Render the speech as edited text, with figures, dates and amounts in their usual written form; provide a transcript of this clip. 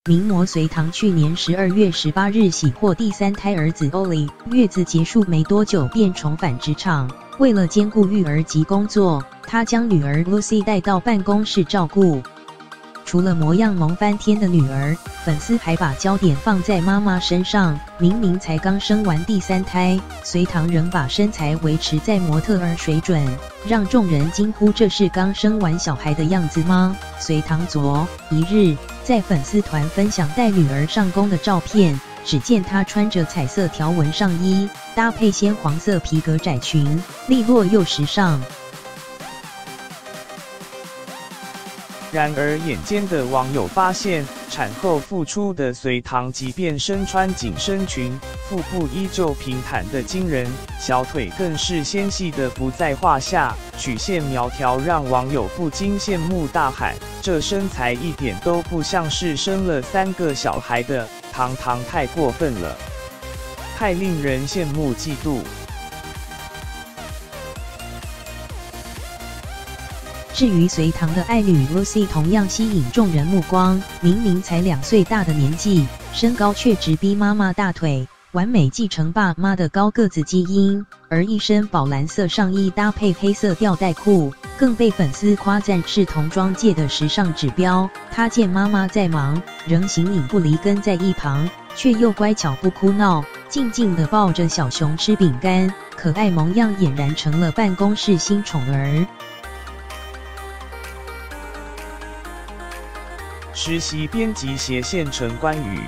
名模隋棠去年12月18日喜获第3胎儿子 Ollie， 月子结束没多久便重返职场。为了兼顾育儿及工作，她将女儿 Lucy 带到办公室照顾。除了模样萌翻天的女儿，粉丝还把焦点放在妈妈身上。明明才刚生完第3胎，隋棠仍把身材维持在模特儿水准，让众人惊呼：这是刚生完小孩的样子吗？隋棠昨一日在粉丝团分享带女儿上工的照片，只见她穿着彩色条纹上衣，搭配鲜黄色皮革窄裙，利落又时尚。然而，眼尖的网友发现，产后复出的隋棠，即便身穿紧身裙，腹部依旧平坦的惊人，小腿更是纤细的不在话下，曲线苗条让网友不禁羡慕大喊：这身材一点都不像是生了3个小孩的，堂堂太过分了，太令人羡慕嫉妒。至于隋棠的爱女 Lucy 同样吸引众人目光，明明才2岁大的年纪，身高却直逼妈妈大腿，完美继承爸妈的高个子基因，而一身宝蓝色上衣搭配黑色吊带裤，更被粉丝夸赞是童装界的时尚指标。她见妈妈在忙，仍形影不离跟在一旁，却又乖巧不哭闹，静静地抱着小熊吃饼干，可爱模样俨然成了办公室新宠儿。实习编辑斜线陈关宇。